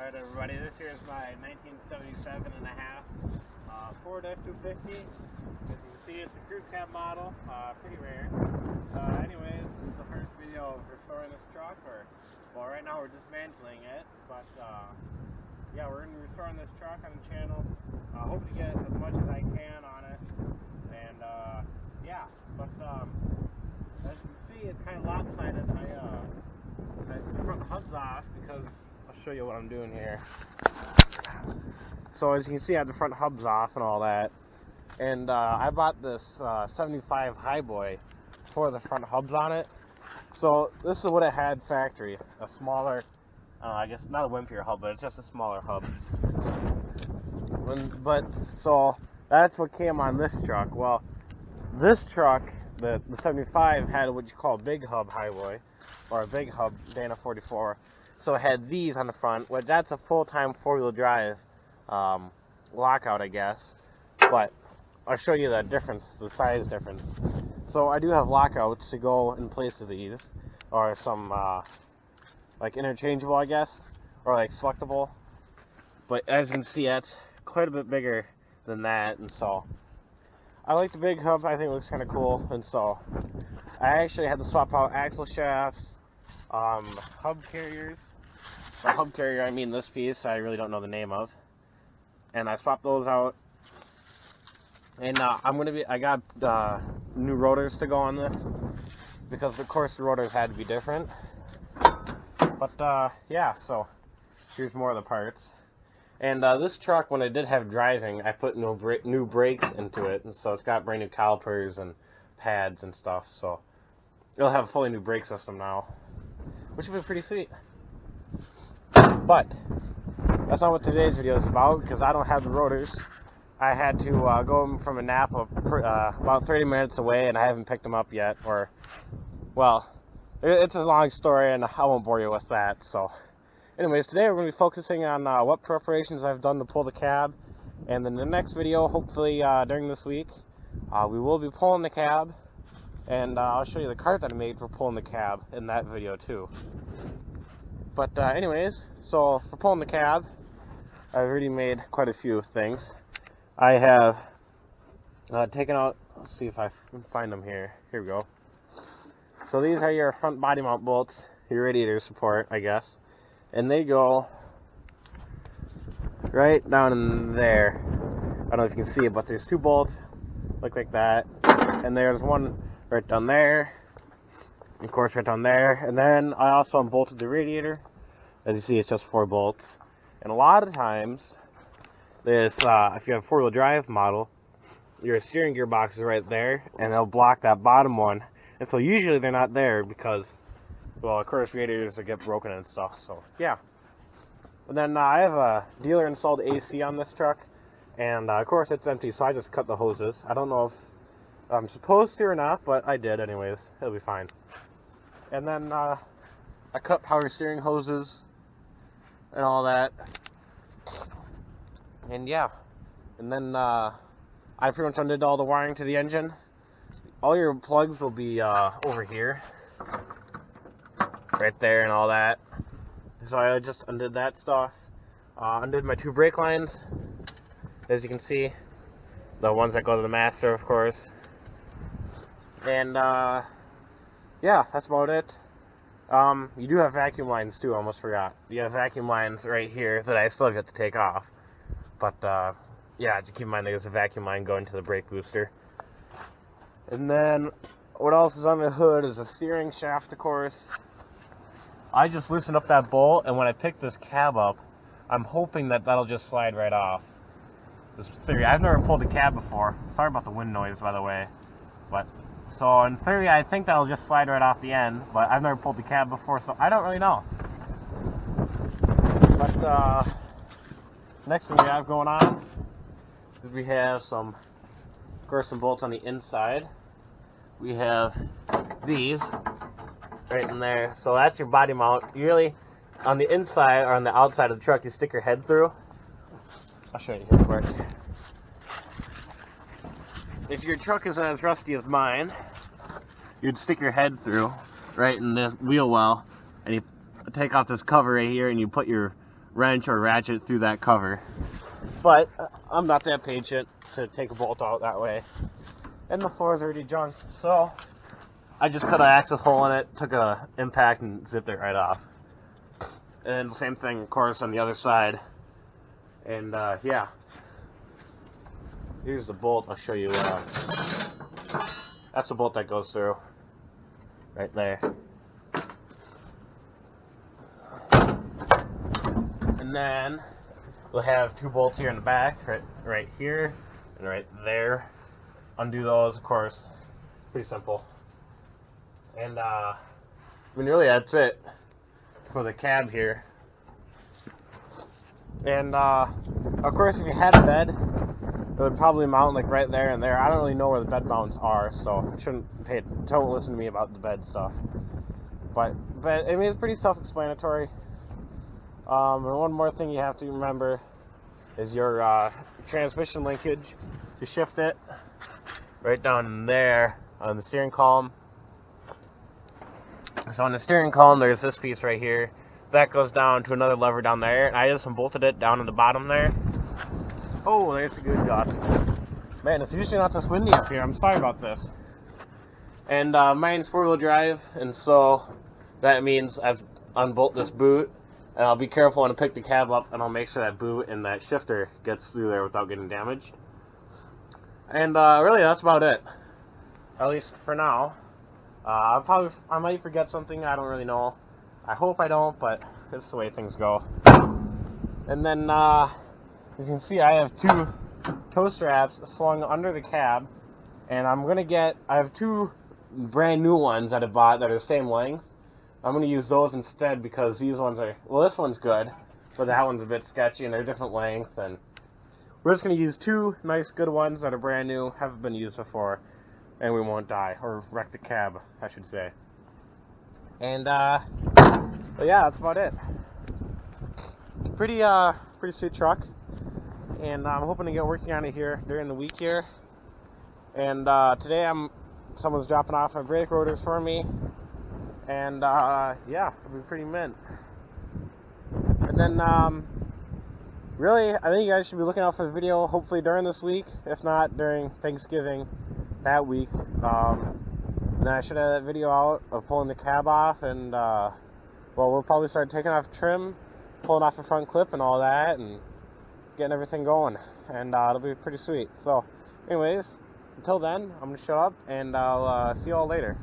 Alright everybody, this here is my 1977 and a half Ford F250. As you can see, it's a crew cab model, pretty rare. Anyways, this is the first video of restoring this truck, well right now we're dismantling it, but yeah, we're going to be restoring this truck on the channel. Hope to get as much as I can on it, and yeah, but as you can see, it's kind of lopsided. I the front hub's off because I'll show you what I'm doing here. So as you can see, I have the front hubs off and all that, and I bought this 75 Highboy for the front hubs on it. So this is what it had factory, a smaller, I guess not a wimpier hub, but it's just a smaller hub. So that's what came on this truck. Well, this truck, the 75, had what you call a big hub Highboy, or a big hub Dana 44. So it had these on the front, which that's a full-time four-wheel drive lockout, I guess. But I'll show you the difference, the size difference. So I do have lockouts to go in place of these, or some like interchangeable, I guess, or like selectable. But as you can see, that's quite a bit bigger than that, and so I like the big hub. I think it looks kind of cool, and so I actually had to swap out axle shafts, hub carriers. By hub carrier, I mean this piece I really don't know the name of, and I swapped those out. And I got new rotors to go on this, because of course the rotors had to be different. But yeah, so here's more of the parts. And this truck, when I did have driving, I put new brakes into it, and so it's got brand new calipers and pads and stuff. So it'll have a fully new brake system now, which will be pretty sweet. But that's not what today's video is about, because I don't have the rotors. I had to go from a Napa about 30 minutes away, and I haven't picked them up yet. Or, well, it's a long story, and I won't bore you with that. So, anyways, today we're going to be focusing on what preparations I've done to pull the cab. And then the next video, hopefully during this week, we will be pulling the cab. And I'll show you the cart that I made for pulling the cab in that video too. But anyways, so for pulling the cab, I've already made quite a few things. I have taken out, let's see if I can find them here. Here we go. So these are your front body mount bolts, your radiator support, I guess. And they go right down in there. I don't know if you can see it, but there's two bolts, look like that. And there's one right down there. Of course, right down there. And then I also unbolted the radiator. As you see, it's just 4 bolts. And a lot of times, this, if you have a four-wheel drive model, your steering gearbox is right there, and they'll block that bottom one. And so usually they're not there because, well, of course, radiators will get broken and stuff. So yeah. And then I have a dealer-installed AC on this truck, and of course it's empty, so I just cut the hoses. I don't know if I'm supposed to or not, but I did anyways. It'll be fine. And then I cut power steering hoses and all that. And yeah, and then I pretty much undid all the wiring to the engine. All your plugs will be over here, right there and all that. So I just undid that stuff. Undid my 2 brake lines, as you can see, the ones that go to the master, of course. And yeah, that's about it. You do have vacuum lines too, I almost forgot. You have vacuum lines right here that I still have yet to take off. But yeah, just keep in mind there's a vacuum line going to the brake booster. And then what else is on the hood is a steering shaft, of course. I just loosened up that bolt, and when I pick this cab up, I'm hoping that that'll just slide right off. This theory, I've never pulled a cab before. Sorry about the wind noise, by the way. But so in theory, I think that'll just slide right off the end. But I've never pulled the cab before, so I don't really know. But next thing we have going on is we have some, of course, some bolts on the inside. We have these right in there. So that's your body mount. You really, on the inside or on the outside of the truck, you stick your head through. I'll show you here quick. If your truck isn't as rusty as mine, you'd stick your head through right in the wheel well, and you take off this cover right here, and you put your wrench or ratchet through that cover. But I'm not that patient to take a bolt out that way. And the floor is already junk, so I just cut an access hole in it, took a impact, and zipped it right off. And the same thing, of course, on the other side. And yeah, here's the bolt. I'll show you. That's the bolt that goes through right there. And then we'll have two bolts here in the back, right here and right there. Undo those, of course. Pretty simple. And I mean, really, that's it for the cab here. And of course, if you had a bed, it would probably mount like right there and there. I don't really know where the bed mounts are, so don't listen to me about the bed stuff. But I mean, it's pretty self-explanatory. And one more thing you have to remember is your transmission linkage. To shift it right down in there on the steering column. So on the steering column, there's this piece right here. That goes down to another lever down there, and I just bolted it down in the bottom there. Oh, there's a good gust. Man, it's usually not this windy up here. I'm sorry about this. And mine's 4-wheel drive, and so that means I've unbolt this boot, and I'll be careful when I pick the cab up, and I'll make sure that boot and that shifter gets through there without getting damaged. And really, that's about it. At least for now. I might forget something. I don't really know. I hope I don't, but it's the way things go. And then, as you can see, I have two tow straps slung under the cab, and I have two brand new ones that I bought that are the same length. I'm going to use those instead because these ones well, this one's good, but that one's a bit sketchy and they're different length, and we're just going to use two nice good ones that are brand new, haven't been used before, and we won't die, or wreck the cab, I should say. And, but yeah, that's about it. Pretty sweet truck, and I'm hoping to get working on it here during the week here. And today someone's dropping off my brake rotors for me, and yeah, it'll be pretty mint. And then really, I think you guys should be looking out for the video hopefully during this week, if not during Thanksgiving that week. Then I should have that video out of pulling the cab off, and well, we'll probably start taking off trim, pulling off the front clip and all that, and getting everything going, and it'll be pretty sweet. So anyways, until then, I'm gonna shut up, and I'll see you all later.